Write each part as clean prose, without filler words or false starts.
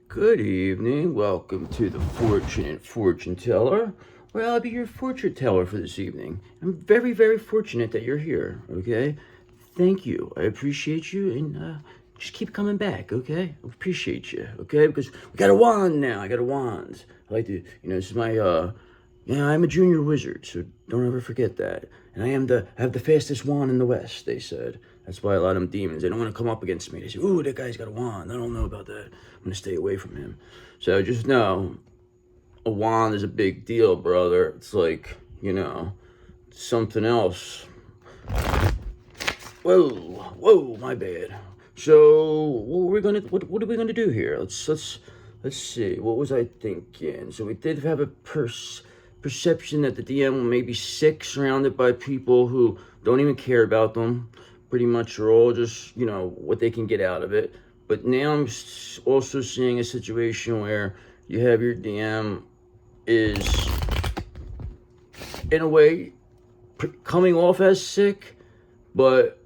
Good evening. Welcome to the Fortunate Fortune Teller, where I'll be your fortune teller for this evening. I'm very, very fortunate that you're here, okay? Thank you. I appreciate you, and just keep coming back, okay? I appreciate you, okay? Because we got a wand now. I got a wand. I like to, this is my, I'm a junior wizard, so don't ever forget that. And I have the fastest wand in the West, they said. That's why a lot of them demons, they don't want to come up against me. They say, ooh, that guy's got a wand. I don't know about that. I'm going to stay away from him. So just know, a wand is a big deal, brother. It's like, something else. Whoa, my bad. So what are we gonna do here? Let's see. What was I thinking? So we did have a perception that the DM may be sick, surrounded by people who don't even care about them. Pretty much are all just, what they can get out of it. But now I'm also seeing a situation where you have your DM is, in a way, coming off as sick, but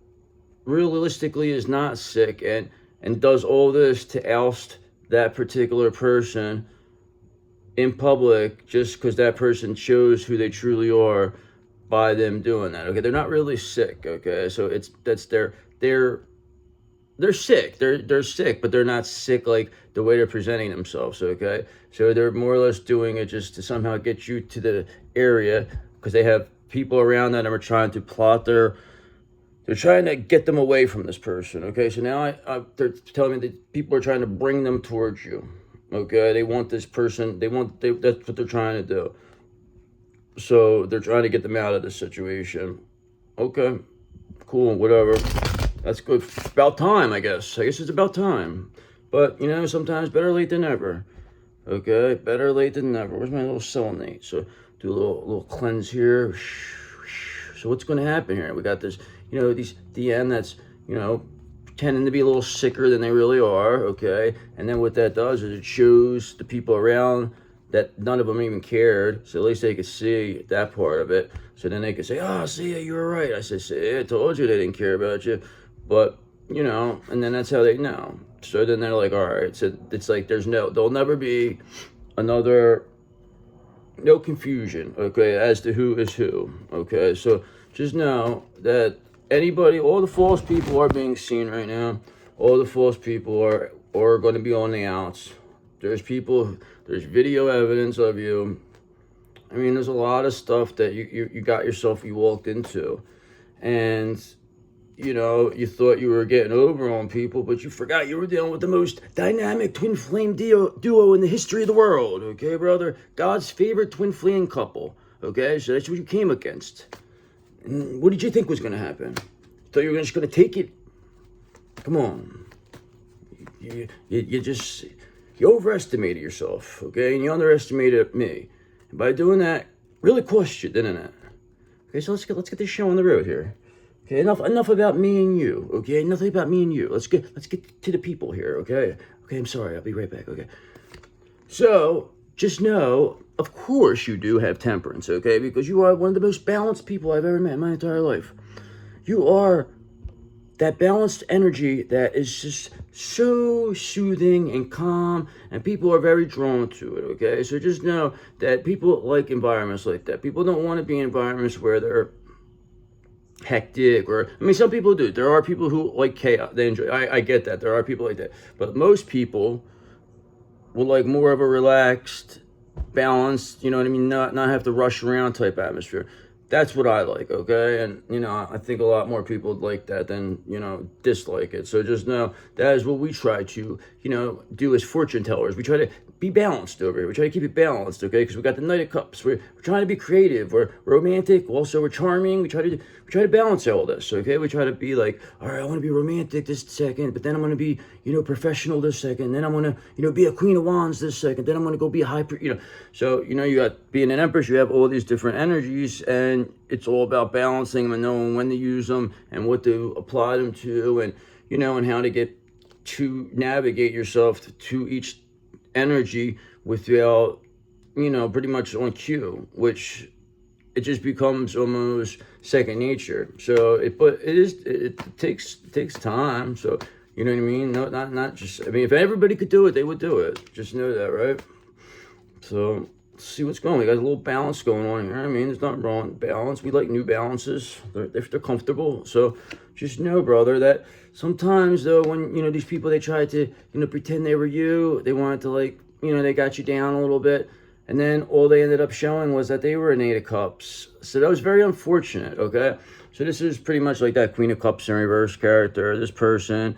realistically is not sick, and does all this to oust that particular person in public just because that person shows who they truly are by them doing that. Okay, they're not really sick. Okay, so they're sick. They're sick, but they're not sick like the way they're presenting themselves. Okay, so they're more or less doing it just to somehow get you to the area because they have people around them are trying to plot they're trying to get them away from this person, okay? So now they're telling me that people are trying to bring them towards you, okay? They want this person, that's what they're trying to do. So they're trying to get them out of this situation. Okay, cool, whatever. That's good. About time, I guess. I guess it's about time. But, sometimes better late than never. Okay, better late than never. Where's my little selenite? So do a little cleanse here. So what's going to happen here? We got this, these DM that's, pretending to be a little sicker than they really are, okay? And then what that does is it shows the people around that none of them even cared, so at least they could see that part of it. So then they could say, see, you were right. I said, see, I told you they didn't care about you. But, and then that's how they know. So then they're like, all right. So it's like there'll never be no confusion, okay, as to who is who, okay? So just know that all the false people are being seen right now. All the false people are going to be on the outs. There's video evidence of you. I mean, there's a lot of stuff that you got yourself, you walked into. And you thought you were getting over on people, but you forgot you were dealing with the most dynamic twin flame duo in the history of the world, okay, brother? God's favorite twin flame couple, okay? So that's what you came against. And what did you think was going to happen? Thought you were just going to take it? Come on. You overestimated yourself, okay? And you underestimated me. And by doing that, really cost you, didn't it? Okay, so let's get this show on the road here. Okay, enough about me and you, okay? Nothing about me and you. Let's get to the people here, okay? Okay, I'm sorry. I'll be right back, okay? So, just know, of course you do have temperance, okay? Because you are one of the most balanced people I've ever met in my entire life. You are that balanced energy that is just so soothing and calm, and people are very drawn to it, okay? So just know that people like environments like that. People don't want to be in environments where they're hectic, or some people do. There are people who like chaos. They enjoy. I get that. There are people like that, but most people will like more of a relaxed, balanced. You know what I mean? Not have to rush around type atmosphere. That's what I like. Okay, and I think a lot more people like that than dislike it. So just know that is what we try to do as fortune tellers. We try to be balanced over here. We try to keep it balanced, okay? Because we got the Knight of Cups. We're trying to be creative. We're romantic. Also, we're charming. We try to balance all this, okay? We try to be like, all right, I want to be romantic this second, but then I'm going to be, professional this second. Then I'm going to, be a Queen of Wands this second. Then I'm going to go be a high, So, you got being an Empress, you have all these different energies, and it's all about balancing them and knowing when to use them and what to apply them to, and, and how to get to navigate yourself to each energy without, pretty much on cue, which it just becomes almost second nature. So it takes time. So, You know what I mean? No, not just, I mean, if everybody could do it, they would do it. Just know that, right? So, let's see what's going on. We got a little balance going on here. I mean, there's nothing wrong with balance. We like New Balances. They're comfortable. So, just know, brother, that sometimes, though, when, these people, they try to, pretend they were you, they wanted to, like, they got you down a little bit. And then all they ended up showing was that they were an Eight of Cups. So that was very unfortunate, okay? So this is pretty much like that Queen of Cups in reverse character. This person,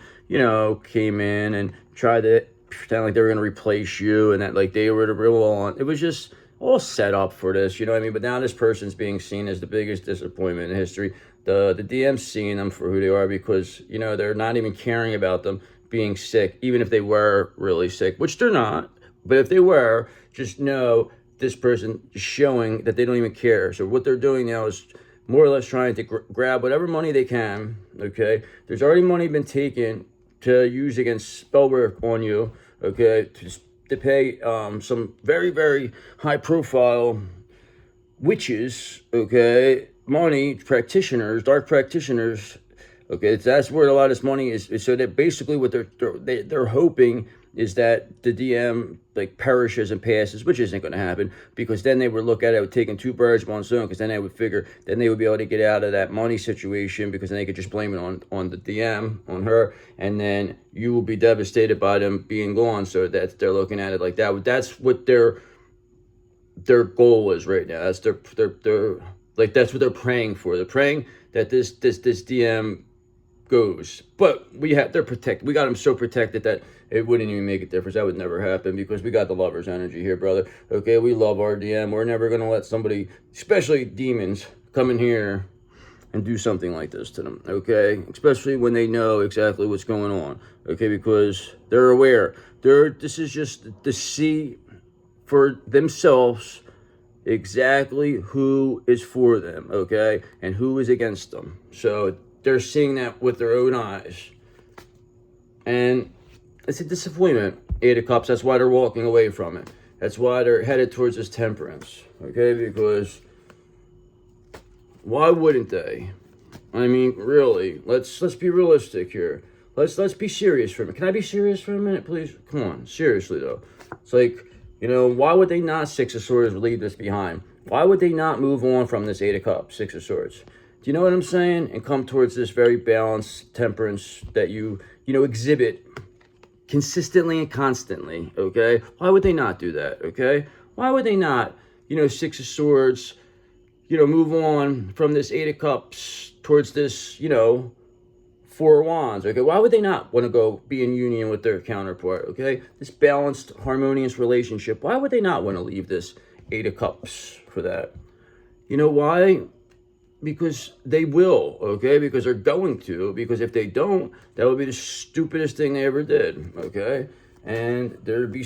came in and tried to pretend like they were going to replace you and that like they were the real one. It was just all set up for this, you know what I mean? But now this person's being seen as the biggest disappointment in history. The DM's seeing them for who they are because, they're not even caring about them being sick, even if they were really sick, which they're not. But if they were, just know this person is showing that they don't even care. So what they're doing now is more or less trying to grab whatever money they can, okay? There's already money been taken to use against spell work on you, okay? To pay some very, very high-profile witches, okay? Money, practitioners, dark practitioners, okay? That's where a lot of this money is. So that basically what they're hoping is that the DM like perishes and passes, which isn't going to happen because then they would look at it with taking two birds with one stone because then they would figure then they would be able to get out of that money situation because then they could just blame it on the DM, on her, and then you will be devastated by them being gone. So that they're looking at it like that. That's what their goal is right now. That's their like that's what they're praying for. They're praying that this DM goes, but they're protected. We got them so protected that it wouldn't even make a difference. That would never happen because we got the lover's energy here, brother. Okay, we love our DM. We're never gonna let somebody, especially demons, come in here and do something like this to them. Okay, especially when they know exactly what's going on. Okay, because they're aware. This is just to see for themselves exactly who is for them. Okay, and who is against them. So they're seeing that with their own eyes. And it's a disappointment, Eight of Cups. That's why they're walking away from it. That's why they're headed towards this temperance. Okay, because why wouldn't they? I mean, really, let's be realistic here. Let's be serious for a minute. Can I be serious for a minute, please? Come on, seriously though. It's like, why would they not Six of Swords leave this behind? Why would they not move on from this Eight of Cups, Six of Swords? Do you know what I'm saying? And come towards this very balanced temperance that you exhibit consistently and constantly, okay? Why would they not do that, okay? Why would they not, Six of Swords, move on from this Eight of Cups towards this, Four of Wands, okay? Why would they not want to go be in union with their counterpart, okay? This balanced, harmonious relationship, why would they not want to leave this Eight of Cups for that? You know why? Because they will, okay? Because they're going to. Because if they don't, that would be the stupidest thing they ever did, okay? And there'd be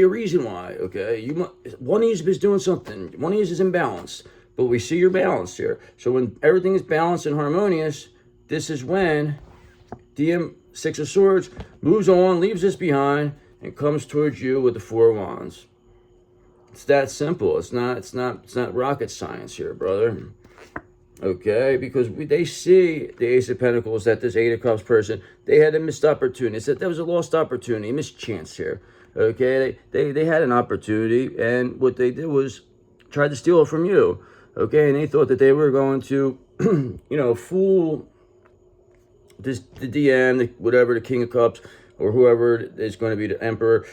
a reason why, okay? One of you is doing something. One of you is imbalanced. But we see your balance here. So when everything is balanced and harmonious, this is when DM Six of Swords moves on, leaves this behind, and comes towards you with the Four of Wands. It's that simple. It's not rocket science here, brother. Okay, because they see the Ace of Pentacles, that this Eight of Cups person, they had a missed opportunity. It's that there was a lost opportunity, a missed chance here. Okay, they had an opportunity, and what they did was tried to steal it from you. Okay, and they thought that they were going to, fool the DM, whatever, the King of Cups, or whoever is going to be the Emperor,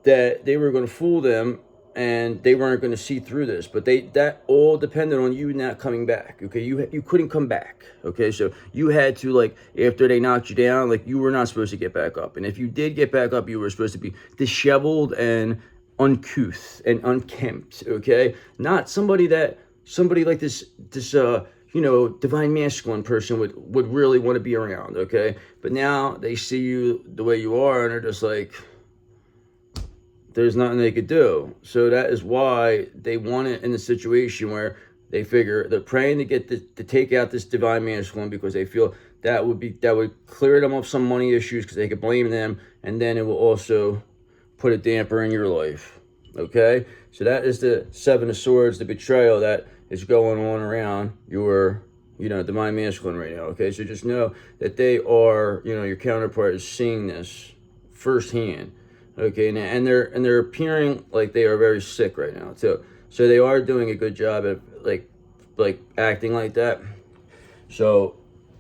that they were going to fool them. And they weren't going to see through this, but that all depended on you not coming back. Okay, you couldn't come back. Okay, so you had to, like, after they knocked you down, like, you were not supposed to get back up. And if you did get back up, you were supposed to be disheveled and uncouth and unkempt. Okay, not somebody like this divine masculine person would really want to be around. Okay, but now they see you the way you are, and they're just like, there's nothing they could do. So that is why they want it in the situation where they figure they're praying to get to take out this divine masculine because they feel that would clear them of some money issues because they could blame them, and then it will also put a damper in your life. Okay, so that is the Seven of Swords, the betrayal that is going on around your divine masculine right now. Okay, so just know that they are, your counterpart is seeing this firsthand. Okay, and they're appearing like they are very sick right now too. So they are doing a good job at like acting like that. So,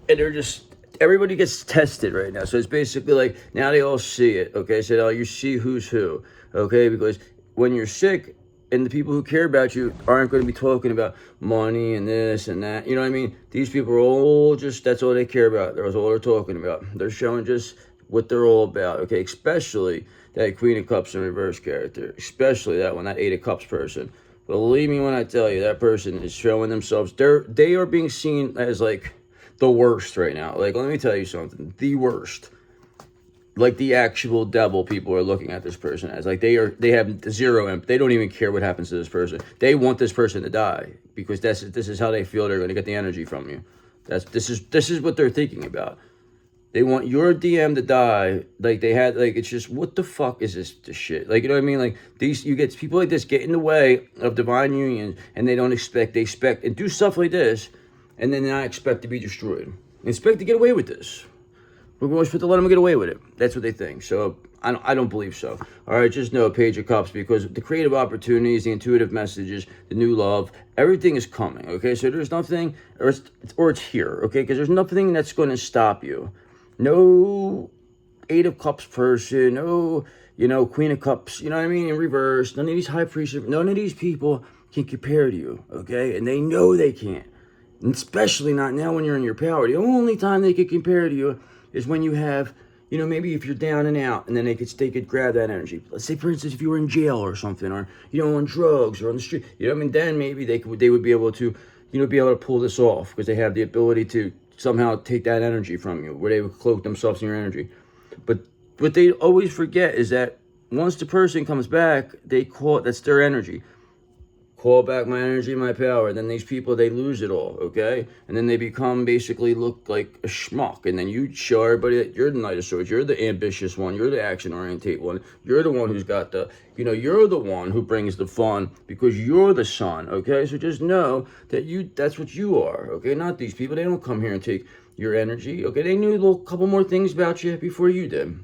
and they're just, everybody gets tested right now. So it's basically like now they all see it. Okay, so now you see who's who. Okay, because when you're sick, and the people who care about you aren't going to be talking about money and this and that. You know what I mean? These people are all just, that's all they care about. That's all they're talking about. They're showing just what they're all about. Okay, especially that Queen of Cups in reverse character. Especially that one, that Eight of Cups person. Believe me when I tell you, that person is showing themselves. They are being seen as like the worst right now. Like, let me tell you something. The worst. Like the actual devil, people are looking at this person as like they have zero empathy. They don't even care what happens to this person. They want this person to die because this is how they feel they're going to get the energy from you. This is what they're thinking about. They want your DM to die. Like they had, like, it's just, what the fuck is this shit? Like, you know what I mean? Like you get people like this get in the way of divine union, and they expect and do stuff like this, and then not expect to be destroyed. They expect to get away with this. We're going to let them get away with it. That's what they think. So I don't believe so. All right, just know Page of Cups, because the creative opportunities, the intuitive messages, the new love, everything is coming. Okay, so there's nothing, or it's here. Okay, because there's nothing that's going to stop you. No Eight of Cups person, no, Queen of Cups, you know what I mean, in reverse. None of these high priests, none of these people can compare to you, okay? And they know they can't. And especially not now when you're in your power. The only time they could compare to you is when you have, maybe if you're down and out, and then they could grab that energy. Let's say, for instance, if you were in jail or something, or, on drugs or on the street, then maybe they would be able to, be able to pull this off, because they have the ability to somehow take that energy from you, where they would cloak themselves in your energy. But what they always forget is that once the person comes back, that's their energy. Call back my energy, my power. And then these people, they lose it all, okay? And then they basically look like a schmuck. And then you show everybody that you're the Knight of Swords. You're the ambitious one. You're the action-oriented one. You're the one who's got the, you're the one who brings the fun, because you're the sun, okay? So just know that that's what you are, okay? Not these people. They don't come here and take your energy, okay? They knew a couple more things about you before you did.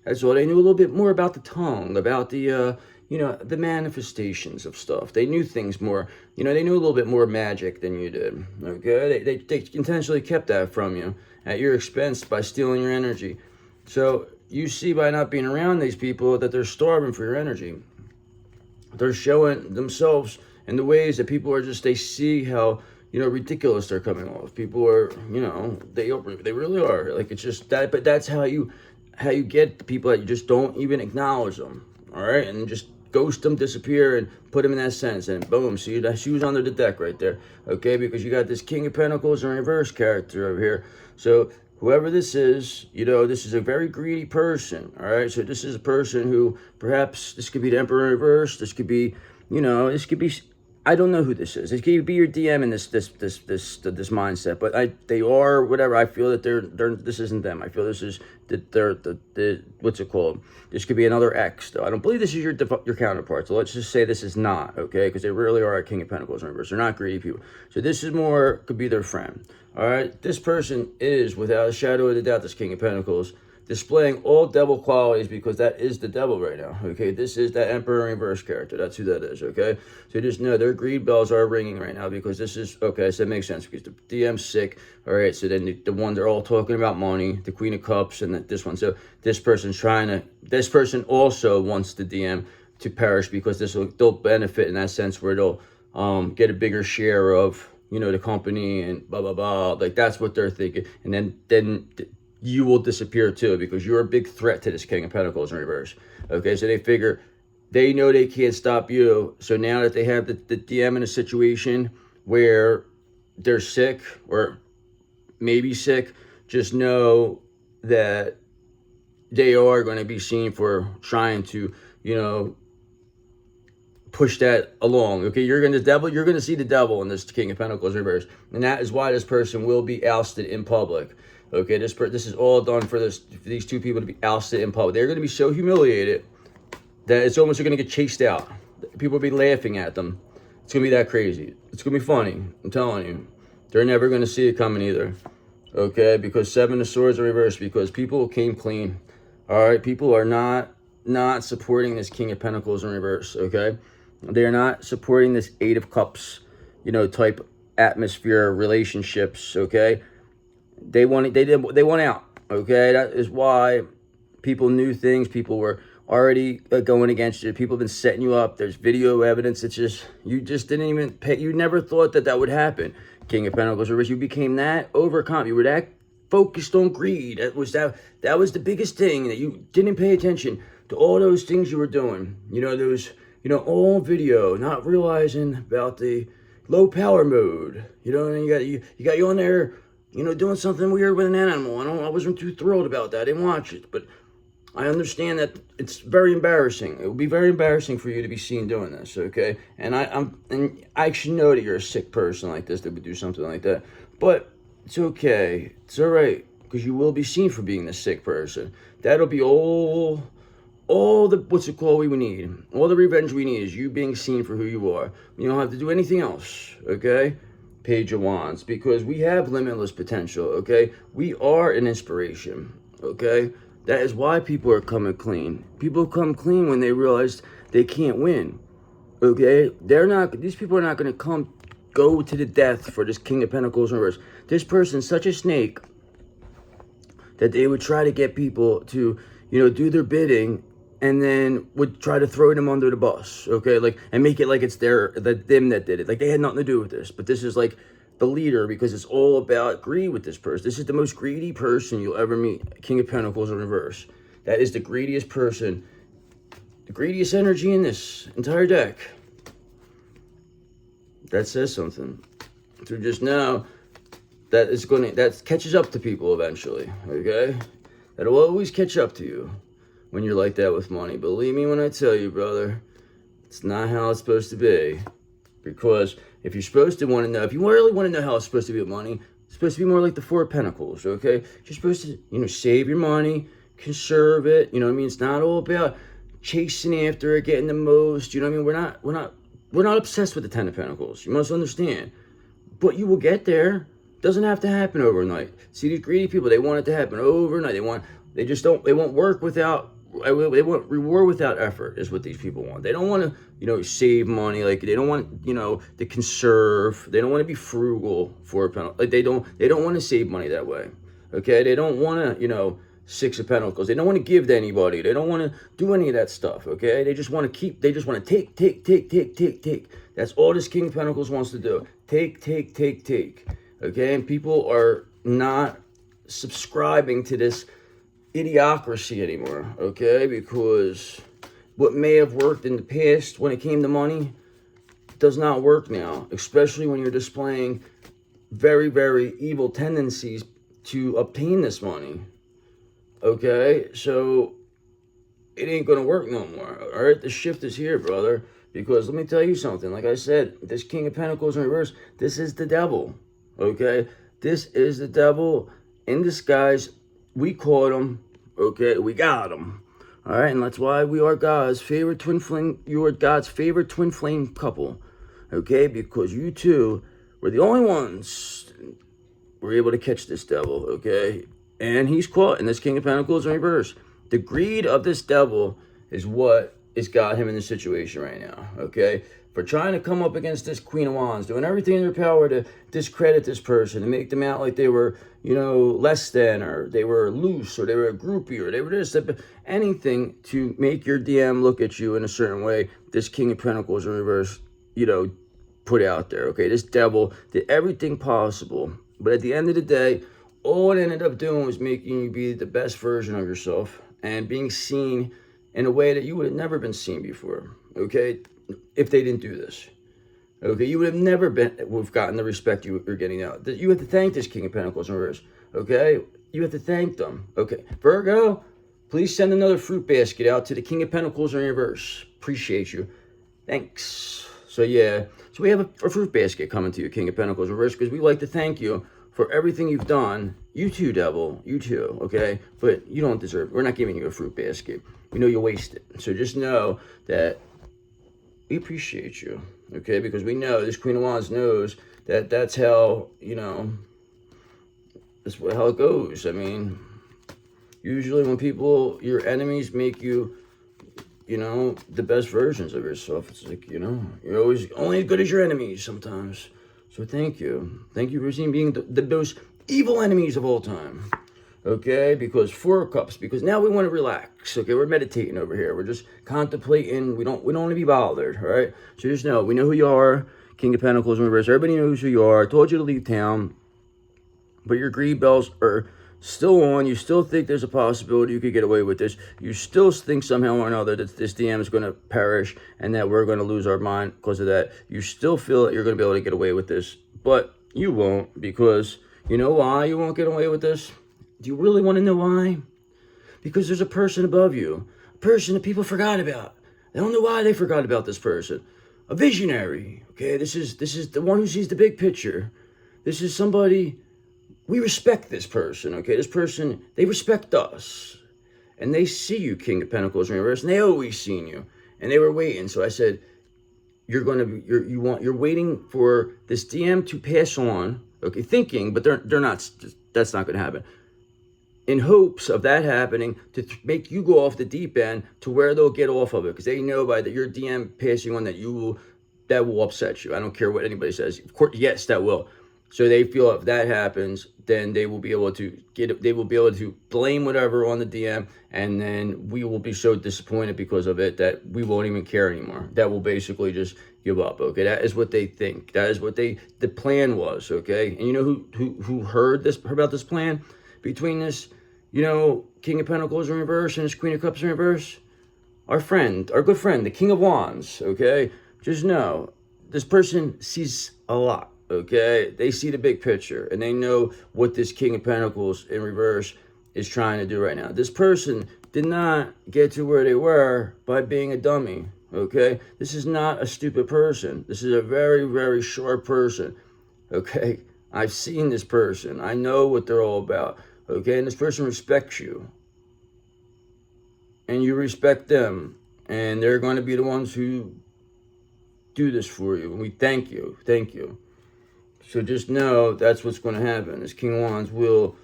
That's all. They knew a little bit more about the tongue, about the, the manifestations of stuff. They knew things more, they knew a little bit more magic than you did, okay? They intentionally kept that from you at your expense by stealing your energy. So you see by not being around these people that they're starving for your energy. They're showing themselves in the ways that people are just, they see how, ridiculous they're coming off. People are, they really are. Like, it's just that, but that's how you get the people that you just don't even acknowledge them, all right? And just ghost them, disappear, and put them in that sense, and boom, see that shoes under the deck right there, okay? Because you got this King of Pentacles in reverse character over here. So whoever this is, this is a very greedy person, all right? So this is a person who, perhaps this could be the Emperor in reverse. This could be, this could be, I don't know who this is. It could be your DM in this mindset, but they are whatever. I feel that they're this isn't them. I feel this is the what's it called? This could be another X though. I don't believe this is your counterpart. So let's just say this is not, okay? Because they really are a King of Pentacles in reverse. They're not greedy people. So this is more, could be their friend. All right. This person is, without a shadow of a doubt, this King of Pentacles, displaying all devil qualities, because that is the devil right now, okay? This is that Emperor in reverse character. That's who that is, okay? So just know their greed bells are ringing right now, because this is, okay, so that makes sense, because the DM's sick, all right? So then the one, they're all talking about money, the Queen of Cups, and this one. So this person also wants the DM to perish, because they'll benefit in that sense, where they'll get a bigger share of, the company and blah, blah, blah. Like, that's what they're thinking. And then you will disappear too, because you're a big threat to this King of Pentacles in reverse. Okay, so they know they can't stop you. So now that they have the DM in a situation where they're sick, or maybe sick, just know that they are going to be seen for trying to, push that along. Okay, you're going to see the devil in this King of Pentacles reverse, and that is why this person will be ousted in public. Okay, this is all done for these two people to be ousted in public. They're going to be so humiliated that it's almost going to get chased out. People will be laughing at them. It's going to be that crazy. It's going to be funny. I'm telling you. They're never going to see it coming either. Okay, because Seven of Swords are reversed, because people came clean. All right, people are not supporting this King of Pentacles in reverse. Okay, they are not supporting this Eight of Cups, type atmosphere, relationships. Okay, they want out. Okay, that is why people knew things. People were already going against you. People have been setting you up. There's video evidence. It's just, you just didn't even pay. You never thought that would happen. King of Pentacles reverse. You became that overcome. You were that focused on greed. That was the biggest thing, that you didn't pay attention to all those things you were doing. Those, all video, not realizing about the low power mode. And you got you on there, doing something weird with an animal. I wasn't too thrilled about that. I didn't watch it, but I understand that it's very embarrassing. It would be very embarrassing for you to be seen doing this, okay? And I should know that you're a sick person like this that would do something like that. But it's okay. It's all right, because you will be seen for being the sick person. That'll be all the, we need. All the revenge we need is you being seen for who you are. You don't have to do anything else, okay? Page of Wands, because we have limitless potential, okay? We are an inspiration, okay? That is why people are coming clean. People come clean when they realize they can't win. Okay? These people are not going to go to the death for this King of Pentacles in reverse. This person's such a snake that they would try to get people to, do their bidding, and then would try to throw them under the bus. Okay? And make it like it's them that did it. Like they had nothing to do with this. But this is like the leader, because it's all about greed with this person. This is the most greedy person you'll ever meet. King of Pentacles in reverse. That is the greediest person, the greediest energy in this entire deck. That says something. So just know that catches up to people eventually, okay? That'll always catch up to you when you're like that with money. Believe me when I tell you, brother, it's not how it's supposed to be. Because if you're supposed to want to know, if you really want to know how it's supposed to be with money, it's supposed to be more like the Four of Pentacles, okay? You're supposed to, save your money, conserve it, It's not all about chasing after it, getting the most, We're not obsessed with the Ten of Pentacles. You must understand. But you will get there. It doesn't have to happen overnight. See, these greedy people, they want it to happen overnight. They won't work without, they want reward without effort is what these people want. They don't want to, save money. Like they don't want, to conserve. They don't want to be frugal for a penalty. Like they don't want to save money that way. Okay. They don't want to, Six of Pentacles. They don't want to give to anybody. They don't want to do any of that stuff. Okay. They just want to they just want to take. That's all this King of Pentacles wants to do. Take. Okay. And people are not subscribing to this idiocracy anymore, okay? Because what may have worked in the past when it came to money does not work now, especially when you're displaying very, very evil tendencies to obtain this money, okay? So it ain't gonna work no more, all right? The shift is here, brother, because let me tell you something. Like I said, this King of Pentacles in reverse, this is the devil, okay? This is the devil in disguise. We caught him, okay? We got him, all right? And that's why we are God's favorite twin flame. You are God's favorite twin flame couple, okay? Because you two were the only ones were able to catch this devil, okay? And he's caught in this King of Pentacles in reverse. The greed of this devil is what has got him in this situation right now, okay? For trying to come up against this Queen of Wands, doing everything in their power to discredit this person, to make them out like they were, less than, or they were loose, or they were a groupie, or they were this, anything to make your DM look at you in a certain way. This King of Pentacles in reverse, put out there, okay? This devil did everything possible, but at the end of the day, all it ended up doing was making you be the best version of yourself and being seen in a way that you would have never been seen before, okay? If they didn't do this, okay? You would have never gotten the respect you're getting now. You have to thank this King of Pentacles in reverse, okay? You have to thank them, okay? Virgo, please send another fruit basket out to the King of Pentacles in reverse. Appreciate you. Thanks. So, yeah. So, we have a fruit basket coming to you, King of Pentacles in reverse, because we like to thank you for everything you've done. You too, devil. You too, okay? But you don't deserve it. We're not giving you a fruit basket. We know you waste it. So, just know that we appreciate you, okay? Because we know this Queen of Wands knows that's how, that's how it goes. I mean, usually when your enemies make you, the best versions of yourself, it's like, you're always only as good as your enemies sometimes. So thank you. Thank you for being the most evil enemies of all time. Okay, because 4 cups, because now we want to relax. Okay, we're meditating over here. We're just contemplating. We don't want to be bothered. All right. So just know, we know who you are. King of Pentacles in reverse. Everybody knows who you are. I told you to leave town, but your greed bells are still on. You still think there's a possibility you could get away with this. You still think somehow or another that this DM is going to perish and that we're going to lose our mind because of that. You still feel that you're going to be able to get away with this, but you won't, because you know why you won't get away with this? Do you really want to know why? Because there's a person above you, a person that people forgot about. They don't know why they forgot about this person. A visionary. Okay, this is the one who sees the big picture. This is somebody, we respect this person. Okay, this person, they respect us, and they see you, King of Pentacles in reverse, and they always seen you, and they were waiting. So I said, you're waiting for this DM to pass on. Okay, thinking, but they're not. That's not going to happen. In hopes of that happening, to make you go off the deep end to where they'll get off of it, because they know by your DM passing on that that will upset you. I don't care what anybody says. Of course, yes, that will. So they feel if that happens, then they will be able to they will be able to blame whatever on the DM, and then we will be so disappointed because of it that we won't even care anymore. That will basically just give up. Okay, that is what they think. That is what the plan was. Okay, and you know who heard about this plan between this, King of Pentacles in reverse and this Queen of Cups in reverse? Our good friend, the King of Wands. Okay, just know this person sees a lot. Okay, they see the big picture, and they know what this King of Pentacles in reverse is trying to do right now. This person did not get to where they were by being a dummy. Okay, this is not a stupid person. This is a very, very sharp person. Okay, I've seen this person. I know what they're all about. Okay, and this person respects you, and you respect them, and they're going to be the ones who do this for you, and we thank you. Thank you. So just know that's what's going to happen. This King of Wands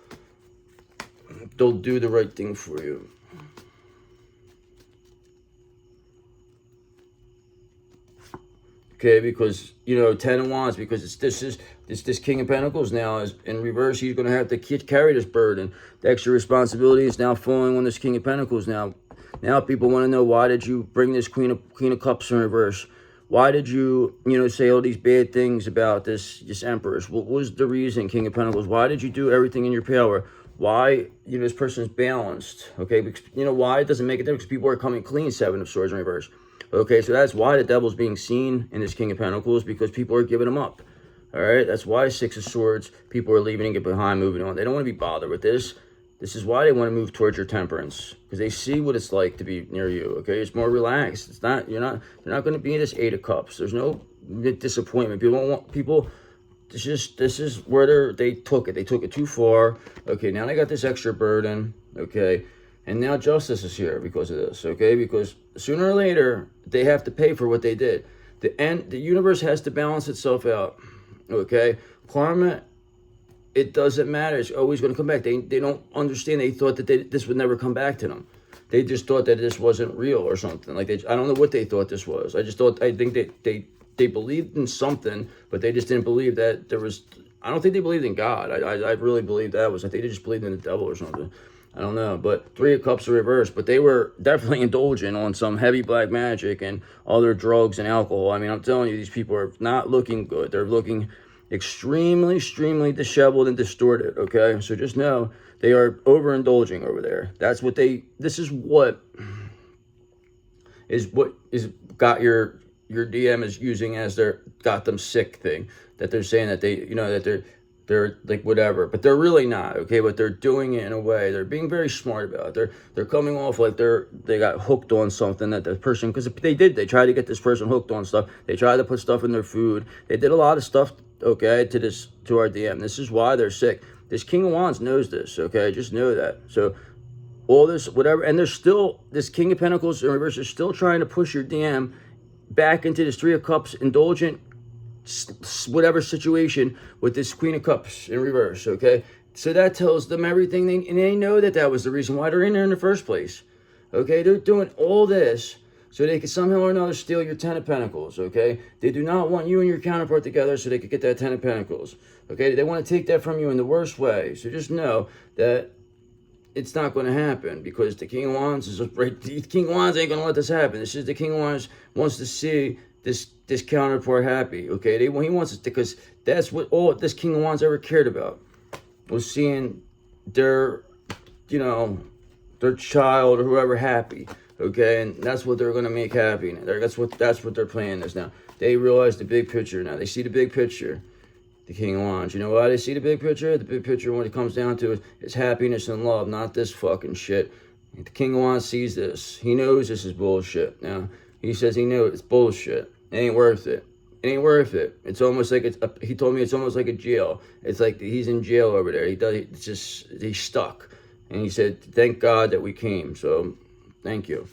they'll do the right thing for you. Okay, because, 10 of Wands, because this King of Pentacles now is in reverse. He's going to have to carry this burden. The extra responsibility is now falling on this King of Pentacles now. Now people want to know, why did you bring this Queen of Cups in reverse? Why did you, say all these bad things about this Empress? What was the reason, King of Pentacles? Why did you do everything in your power? Why, this person's balanced, okay? Because, why it doesn't make a difference? Because people are coming clean, 7 of Swords in reverse. Okay, so that's why the devil's being seen in this King of Pentacles, because people are giving him up. All right, that's why 6 of Swords, people are leaving and get behind, moving on. They don't want to be bothered with this. This is why they want to move towards your Temperance, because they see what it's like to be near you. Okay, it's more relaxed. It's not, you're not going to be in this 8 of Cups. There's no disappointment. This is where they took it. They took it too far. Okay, now they got this extra burden. Okay, and now justice is here because of this. Okay, because sooner or later they have to pay for what they did. The universe has to balance itself out. Okay, karma, it doesn't matter. It's always going to come back. They don't understand. They thought that this would never come back to them. They just thought that this wasn't real or something. I don't know what they thought this was. I think they believed in something, but they just didn't believe that there was. I don't think they believed in God. I really believe that I think they just believed in the devil or something. I don't know. But 3 of Cups are reversed. But they were definitely indulging on some heavy black magic and other drugs and alcohol. I mean, I'm telling you, these people are not looking good. They're looking extremely, extremely disheveled and distorted. Okay, so just know they are overindulging over there. This is what is got your DM is using as their got them sick thing, that they're saying that that they're like whatever, but they're really not. Okay, but they're doing it in a way, they're being very smart about it. They're coming off like they got hooked on something, that the person, because they tried to get this person hooked on stuff. They tried to put stuff in their food. They did a lot of stuff, okay, to our DM. This is why they're sick. This King of Wands knows this. Okay, just know that. So all this whatever, and there's still this King of Pentacles in reverse is still trying to push your DM back into this 3 of Cups indulgent whatever situation with this Queen of Cups in reverse, okay? So that tells them everything, and they know that that was the reason why they're in there in the first place, okay? They're doing all this so they can somehow or another steal your Ten of Pentacles, okay? They do not want you and your counterpart together so they could get that Ten of Pentacles, okay? They want to take that from you in the worst way. So just know that it's not going to happen, because the King of Wands is right. The King of Wands ain't going to let this happen. This is the King of Wands wants to see this counterpart happy, okay? He wants it, because that's what all this King of Wands ever cared about, was seeing their, their child or whoever happy, okay? And that's what they're going to make happy. That's what their plan is now. They realize the big picture now. They see the big picture. The King of Wands. You know why they see the big picture? The big picture, when it comes down to it, is happiness and love, not this fucking shit. The King of Wands sees this. He knows this is bullshit. Now, he says he knows it's bullshit. It ain't worth it. It ain't worth it. It's almost like he told me it's almost like a jail. It's like he's in jail over there. He's stuck. And he said, thank God that we came. So, thank you.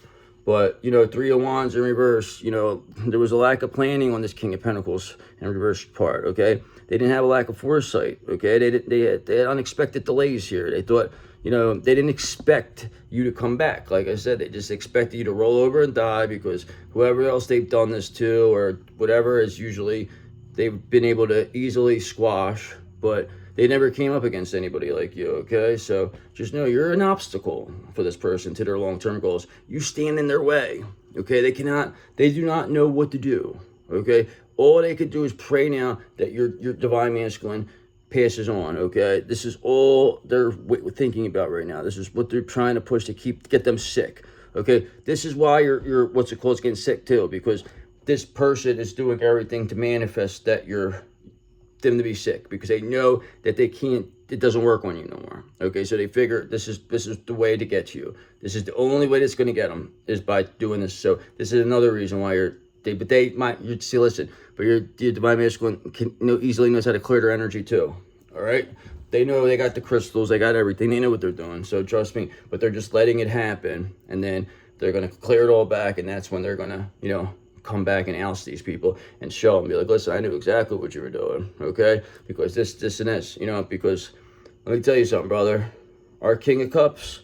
But, Three of Wands in reverse, there was a lack of planning on this King of Pentacles in reverse part, okay? They didn't have a lack of foresight, okay? They had unexpected delays here. They thought, they didn't expect you to come back. Like I said, they just expected you to roll over and die, because whoever else they've done this to or whatever is usually they've been able to easily squash, but they never came up against anybody like you, okay? So just know you're an obstacle for this person to their long-term goals. You stand in their way, okay? They do not know what to do, okay? All they could do is pray now that your divine masculine passes on, okay? This is all they're thinking about right now. This is what they're trying to push to get them sick, okay? This is why you're what's it called, getting sick too, because this person is doing everything to manifest that them to be sick, because they know that it doesn't work on you no more, okay? So they figure this is the way to get to you. This is the only way that's going to get them, is by doing this. So this is another reason why your divine masculine easily knows how to clear their energy too, all right? They know they got the crystals, they got everything, they know what they're doing, so trust me. But they're just letting it happen, and then they're going to clear it all back, and that's when they're going to, come back and oust these people and show them, be like, listen, I knew exactly what you were doing, okay? Because this and this, because let me tell you something, brother. Our King of Cups,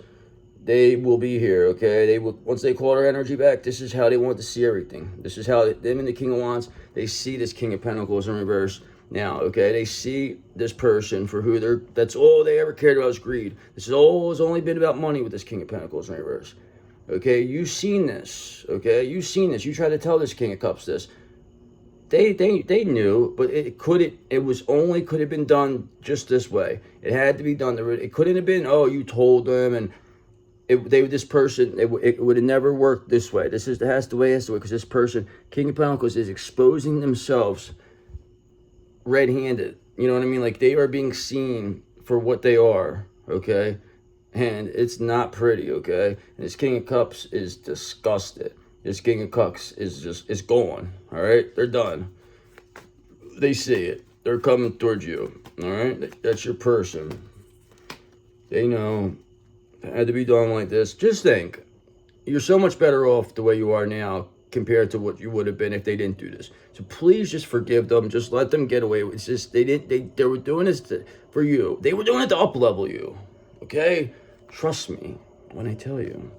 they will be here, okay? They will, once they call their energy back, this is how they want to see everything. This is how them and the King of Wands, they see this King of Pentacles in reverse now, okay? They see this person for who that's all they ever cared about, is greed. This has always only been about money with this King of Pentacles in reverse. Okay, you've seen this, okay? You've seen this. You try to tell this King of Cups this. They knew, but could have been done just this way. It had to be done. It couldn't have been, oh, you told them, and it would have never worked this way. It has to way, because this person, King of Pentacles, is exposing themselves red-handed. You know what I mean? Like, they are being seen for what they are, okay? And it's not pretty, okay? And this King of Cups is disgusted. This King of Cups is gone, all right? They're done. They see it. They're coming towards you, all right? That's your person. They know it had to be done like this. Just think, you're so much better off the way you are now compared to what you would have been if they didn't do this. So please just forgive them. Just let them get away with it. It's just they were doing this for you. They were doing it to up-level you. Okay? Trust me when I tell you.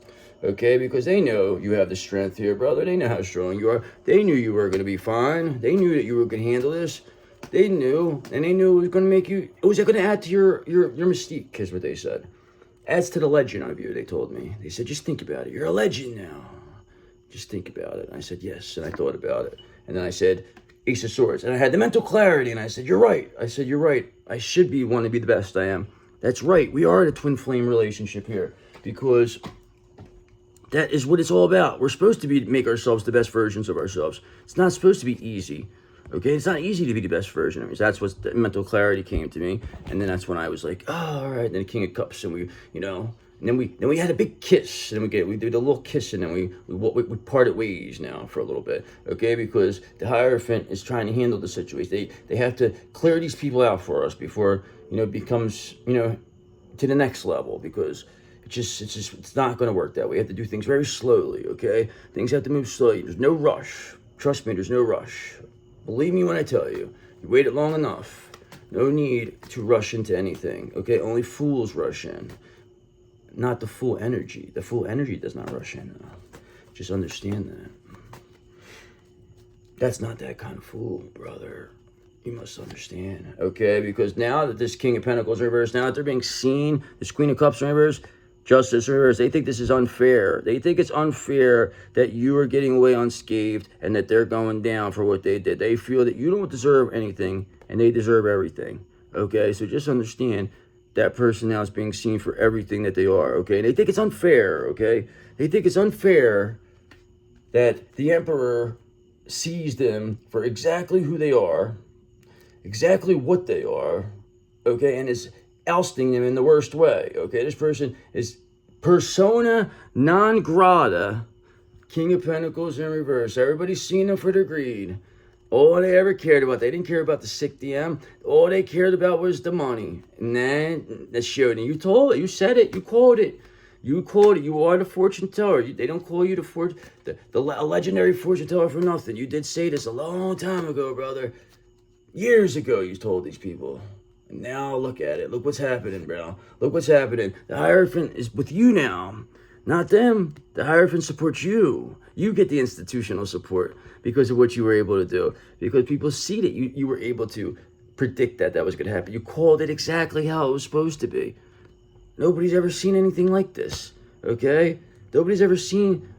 Okay? Because they know you have the strength here, brother. They know how strong you are. They knew you were going to be fine. They knew that you were going to handle this. They knew. And they knew it was going to make you... It was going to add to your mystique, is what they said. Adds to the legend of you, they told me. They said, just think about it. You're a legend now. Just think about it. And I said, yes. And I thought about it. And then I said, Ace of Swords. And I had the mental clarity. And I said, you're right. I said, you're right. I should want to be the best I am. That's right. We are in a twin flame relationship here, because that is what it's all about. We're supposed to make ourselves the best versions of ourselves. It's not supposed to be easy. Okay? It's not easy to be the best version of me. That's what the mental clarity came to me. And then that's when I was like, oh, all right. And then King of Cups, and we, and then we had a big kiss, and we did a little kiss, and then we parted ways now for a little bit, okay? Because the Hierophant is trying to handle the situation. They have to clear these people out for us before it becomes to the next level, because it's not going to work that way. We have to do things very slowly, okay? Things have to move slowly. There's no rush. Trust me, there's no rush. Believe me when I tell you. You waited long enough. No need to rush into anything, okay? Only fools rush in. Not the full energy. The full energy does not rush in. Just understand that. That's not that kind of fool, brother. You must understand, okay? Because now that this King of Pentacles reversed, now that they're being seen, this Queen of Cups reversed, Justice reversed, they think this is unfair. They think it's unfair that you are getting away unscathed and that they're going down for what they did. They feel that you don't deserve anything and they deserve everything, okay? So just understand that person now is being seen for everything that they are, okay? They think it's unfair, okay? They think it's unfair that the Emperor sees them for exactly who they are, exactly what they are, okay, and is ousting them in the worst way, okay? This person is persona non grata, King of Pentacles in reverse. Everybody's seen them for their greed. All they ever cared about, they didn't care about the sick DM. All they cared about was the money. And then that showed. And you told it, you said it, you called it. You called it. You are the fortune teller. They don't call you the legendary fortune teller for nothing. You did say this a long time ago, brother. Years ago, you told these people. And now look at it. Look what's happening, bro. Look what's happening. The Hierophant is with you now. Not them. The Hierophant supports you. You get the institutional support because of what you were able to do. Because people see that you were able to predict that was going to happen. You called it exactly how it was supposed to be. Nobody's ever seen anything like this, okay? Nobody's ever seen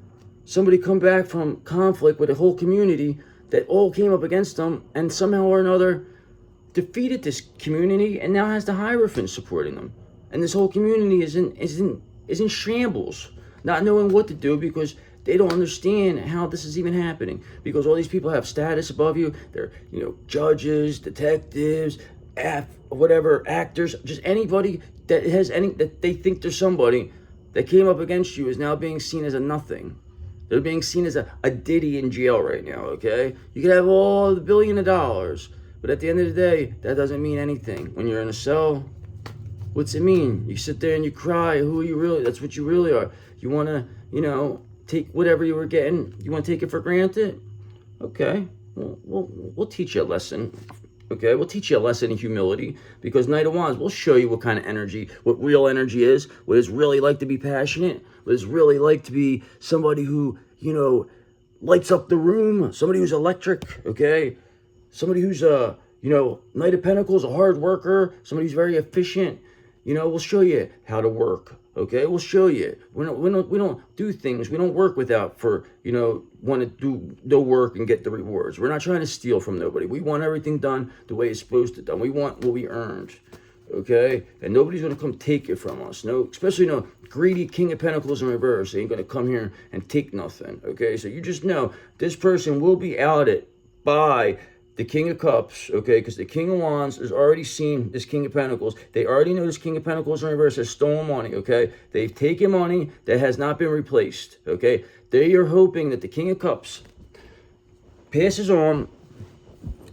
somebody come back from conflict with a whole community that all came up against them and somehow or another defeated this community and now has the Hierophant supporting them. And this whole community is in shambles, not knowing what to do because they don't understand how this is even happening. Because all these people have status above you. They're, judges, detectives, whatever, actors, just anybody that that they think there's somebody that came up against you is now being seen as a nothing. They're being seen as a ditty in jail right now, okay? You could have all the $1 billion, but at the end of the day, that doesn't mean anything. When you're in a cell, what's it mean? You sit there and you cry. Who are you really? That's what you really are. You want to, take whatever you were getting. You want to take it for granted? Okay. We'll teach you a lesson. Okay, we'll teach you a lesson in humility because Knight of Wands, we'll show you what kind of energy, what real energy is, what it's really like to be passionate, what it's really like to be somebody who, lights up the room, somebody who's electric, okay? Somebody who's, Knight of Pentacles, a hard worker, somebody who's very efficient. We'll show you how to work, okay? We'll show you. We don't do things. We don't work want to do the work and get the rewards. We're not trying to steal from nobody. We want everything done the way it's supposed to be done. We want what we earned, okay? And nobody's going to come take it from us. No, especially greedy King of Pentacles in reverse. They ain't going to come here and take nothing, okay? So you just know this person will be outed by the King of Cups, okay, because the King of Wands has already seen this King of Pentacles. They already know this King of Pentacles in reverse has stolen money, okay? They've taken money that has not been replaced, okay? They are hoping that the King of Cups passes on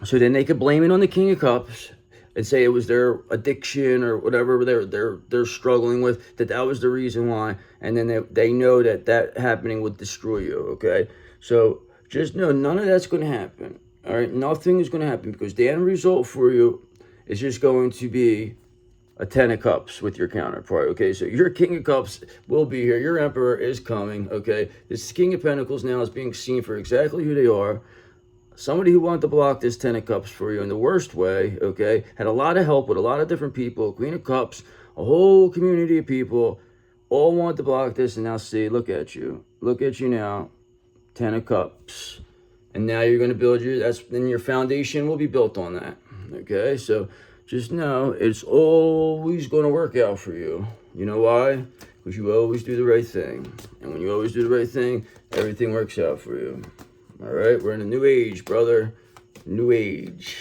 so then they could blame it on the King of Cups and say it was their addiction or whatever they're struggling with, that was the reason why, and then they know that happening would destroy you, okay? So just know none of that's going to happen. All right, nothing is going to happen because the end result for you is just going to be a 10 of Cups with your counterpart, okay? So your King of Cups will be here. Your Emperor is coming, okay? This King of Pentacles now is being seen for exactly who they are. Somebody who wanted to block this 10 of Cups for you in the worst way, okay? Had a lot of help with a lot of different people. Queen of Cups, a whole community of people all wanted to block this, and now see, look at you. Look at you now, 10 of Cups. And now you're going to build then your foundation will be built on that, okay? So just know it's always going to work out for you. You know why? Because you always do the right thing. And when you always do the right thing, everything works out for you. All right? We're in a new age, brother. New age.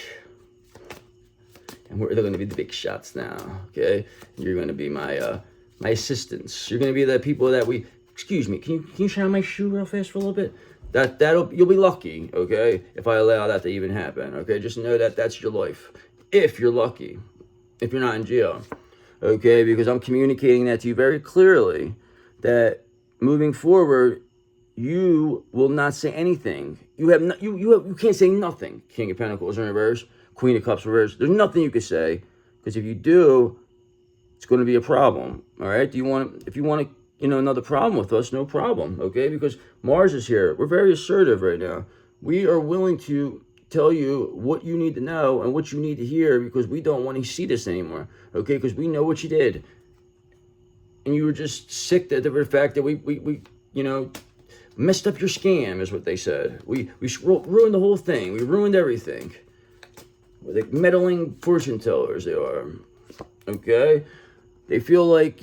And they're going to be the big shots now, okay? You're going to be my assistants. You're going to be the people that excuse me, can you shine my shoe real fast for a little bit? You'll be lucky, okay, if I allow that to even happen, okay? Just know that's your life, if you're lucky, if you're not in jail, okay? Because I'm communicating that to you very clearly, that moving forward, you will not say anything. You can't say nothing. King of Pentacles in reverse, Queen of Cups reverse. There's nothing you can say, because if you do, it's going to be a problem. All right. If you want another problem with us, no problem. Okay. Because Mars is here. We're very assertive right now. We are willing to tell you what you need to know and what you need to hear, because we don't want to see this anymore. Okay. Because we know what you did. And you were just sick at the fact that we messed up your scam, is what they said. We ruined the whole thing. We ruined everything. We're like meddling fortune tellers, they are. Okay? They feel like,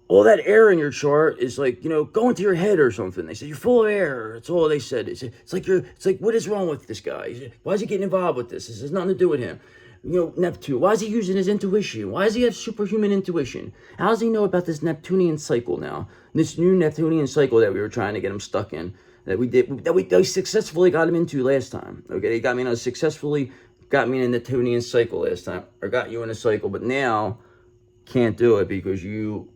all that air in your chart is like, going to your head or something. They said, you're full of air. That's all they said. It's like, what is wrong with this guy? Why is he getting involved with this? This has nothing to do with him. Neptune, why is he using his intuition? Why does he have superhuman intuition? How does he know about this Neptunian cycle now? This new Neptunian cycle that we were trying to get him stuck in, that we successfully got him into last time. Okay, they successfully got me in the Neptunian cycle last time, or got you in a cycle, but now can't do it because you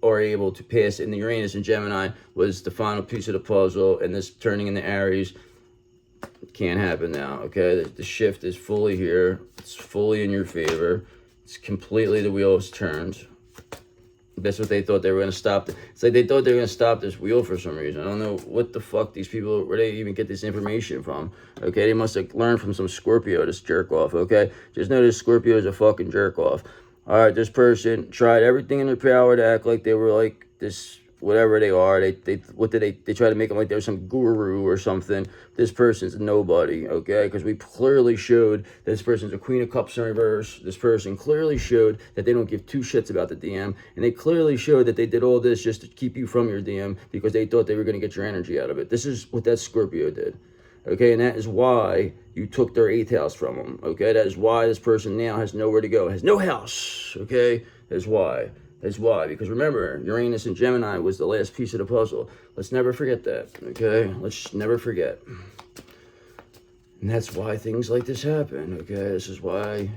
are able to pass it. And the Uranus and Gemini was the final piece of the puzzle, and this turning into Aries can't happen now. Okay, the shift is fully here. It's fully in your favor. It's completely, the wheel has turned. That's what they thought they were going to stop. It's like they thought they were going to stop this wheel for some reason. I don't know what the fuck these people, where they even get this information from. Okay, they must have learned from some Scorpio, this jerk off. Okay, just know this Scorpio is a fucking jerk off. All right, this person tried everything in their power to act like they were like this, whatever they are. They try to make them like they're some guru or something. This person's nobody, okay? Because we clearly showed that this person's a Queen of Cups in reverse. This person clearly showed that they don't give two shits about the DM, and they clearly showed that they did all this just to keep you from your DM because they thought they were going to get your energy out of it. This is what that Scorpio did. Okay, and that is why you took their 8th house from them. Okay, that is why this person now has nowhere to go, has no house. Okay, that's why. That's why. Because remember, Uranus and Gemini was the last piece of the puzzle. Let's never forget that. Okay, let's never forget. And that's why things like this happen. Okay, this is why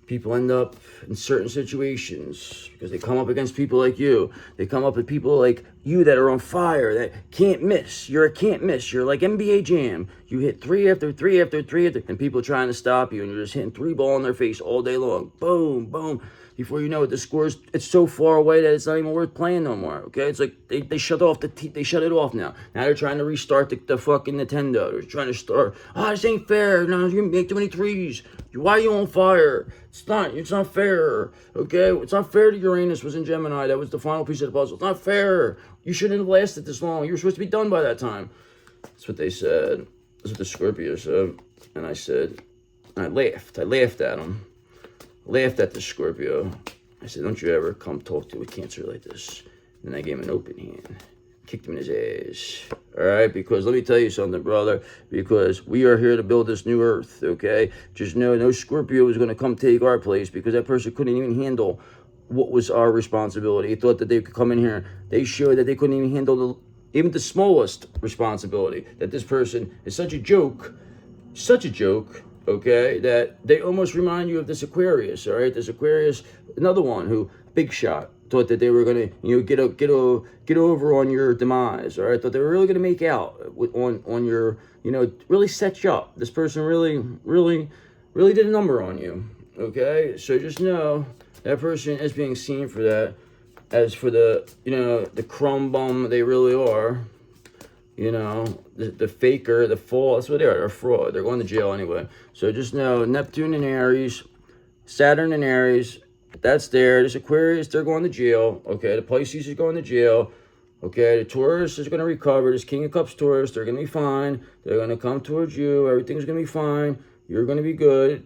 people end up in certain situations because they come up against people like you. They come up with people like you that are on fire, that can't miss. You're a can't miss. You're like NBA Jam. You hit 3 after 3 after 3 after, and people trying to stop you, and you're just hitting 3 ball in their face all day long. Boom, boom. Before you know it, the score's, it's so far away that it's not even worth playing no more. Okay, it's like they shut off they shut it off now. Now they're trying to restart the fucking Nintendo. They're trying to start. This ain't fair. No, you make too many threes. Why are you on fire? It's not fair. Okay, it's not fair that Uranus was in Gemini. That was the final piece of the puzzle. It's not fair. You shouldn't have lasted this long. You were supposed to be done by that time. That's what they said. That's what the Scorpio said. And I said, I laughed. I laughed at them. Laughed at the Scorpio. I said, don't you ever come talk to a Cancer like this. And I gave him an open hand. Kicked him in his ass. All right? Because let me tell you something, brother. Because we are here to build this new earth, okay? Just know no Scorpio is going to come take our place because that person couldn't even handle what was our responsibility. He thought that they could come in here. They showed that they couldn't even handle even the smallest responsibility. That this person is such a joke, okay, that they almost remind you of this Aquarius, all right? This Aquarius, another one who, big shot, thought that they were going to, get over on your demise, all right? Thought they were really going to make out on your, really set you up. This person really did a number on you, okay? So just know that person is being seen for that. As for the, the crumb bum they really are, the faker, the fool, that's what they are. They're a fraud. They're going to jail anyway. So just know Neptune and Aries, Saturn and Aries, that's there. This Aquarius, they're going to jail. Okay, the Pisces is going to jail. Okay, the Taurus is going to recover. This King of Cups Taurus, they're going to be fine. They're going to come towards you. Everything's going to be fine. You're going to be good.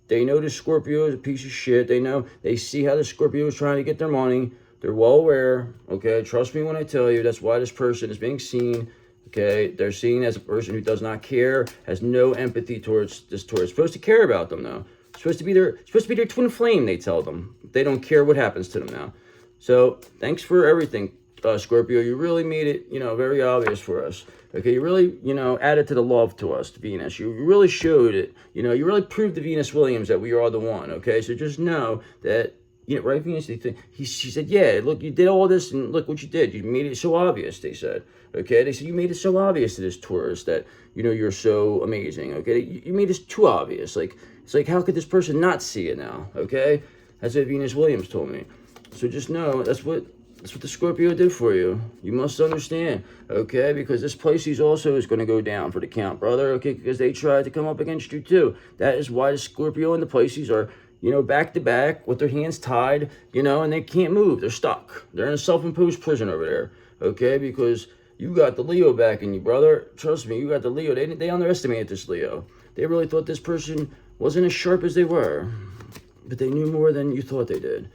They know the Scorpio is a piece of shit. They see how the Scorpio is trying to get their money. They're well aware. Okay, trust me when I tell you. That's why this person is being seen. Okay, they're seen as a person who does not care, has no empathy towards this Taurus. Supposed to care about them though. Supposed to be their twin flame. They tell them they don't care what happens to them now. So thanks for everything, Scorpio. You really made it, very obvious for us. Okay, you really, added to the love to us, to Venus. You really showed it. You really proved to Venus Williams that we are the one. Okay, so just know that you know, right, Venus? She said, yeah, look, you did all this, and look what you did. You made it so obvious, they said. Okay, they said, you made it so obvious to this tourist that, you know, you're so amazing. Okay, you made this too obvious. Like, it's like, how could this person not see it now? Okay, that's what Venus Williams told me. So just know that's what the Scorpio did for you. You must understand, okay? Because this Pisces also is going to go down for the count, brother, okay? Because they tried to come up against you too. That is why the Scorpio and the Pisces are, you know, back to back with their hands tied, you know, and they can't move. They're stuck. They're in a self-imposed prison over there, okay? Because you got the Leo back in you, brother. Trust me, you got the Leo. They underestimated this Leo. They really thought this person wasn't as sharp as they were, but they knew more than you thought they did.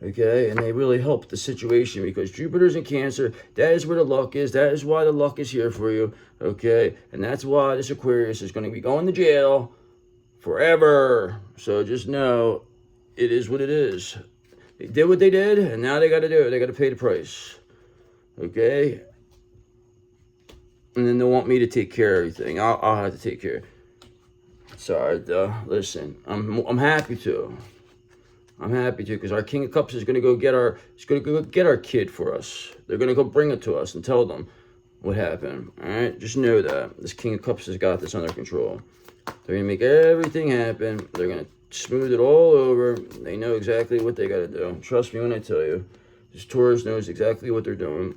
Okay, and they really helped the situation because Jupiter's in Cancer. That is where the luck is. That is why the luck is here for you. Okay, and that's why this Aquarius is going to be going to jail forever. So just know it is what it is. They did what they did, and now they got to do it. They got to pay the price. Okay, and then they want me to take care of everything. I'll have to take care. Sorry, listen, I'm happy to. I'm happy to, because our King of Cups is going to go get our kid for us. They're going to go bring it to us and tell them what happened. All right, just know that this King of Cups has got this under control. They're going to make everything happen. They're going to smooth it all over. They know exactly what they got to do. Trust me when I tell you. This Taurus knows exactly what they're doing.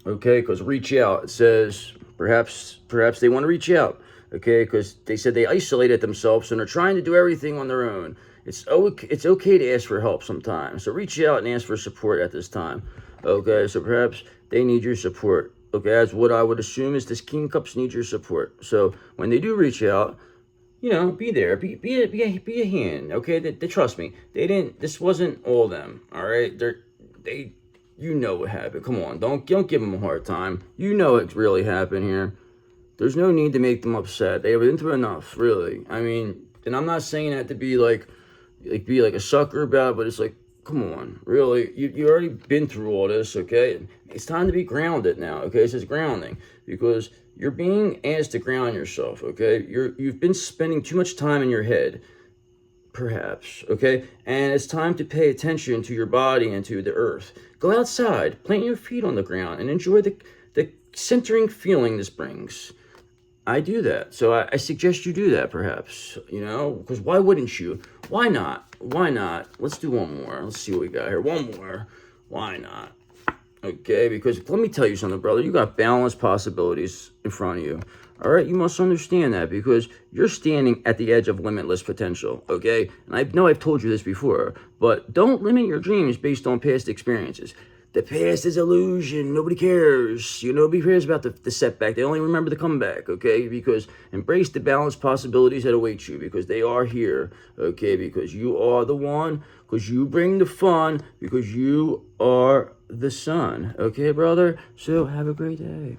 Okay, because reach out. It says perhaps they want to reach out. Okay, because they said they isolated themselves and they're trying to do everything on their own. It's okay to ask for help sometimes. So reach out and ask for support at this time. Okay, so perhaps they need your support. Okay, that's what I would assume is this King of Cups needs your support. So when they do reach out, you know, be there, be a hand. Okay, they trust me. They didn't. This wasn't all them. All right, they. You know what happened. Come on, don't give them a hard time. You know what really happened here. There's no need to make them upset. They've been through enough, really. I mean, and I'm not saying that to be like a sucker about it, but it's like, come on, really. You already been through all this, okay? It's time to be grounded now, okay? It says grounding because you're being asked to ground yourself, okay? You've been spending too much time in your head, perhaps, okay? And it's time to pay attention to your body and to the earth. Go outside, plant your feet on the ground, and enjoy the centering feeling this brings. I do that. So I suggest you do that, perhaps, you know, because why wouldn't you? Why not? Why not? Let's do one more. Let's see what we got here. One more. Why not? Okay, because let me tell you something, brother. You got boundless possibilities in front of you. All right, you must understand that because you're standing at the edge of limitless potential, okay? And I know I've told you this before, but don't limit your dreams based on past experiences. The past is illusion. Nobody cares. You know, nobody cares about the setback. They only remember the comeback, okay? Because embrace the balanced possibilities that await you because they are here, okay? Because you are the one, because you bring the fun, because you are the sun, okay, brother? So have a great day.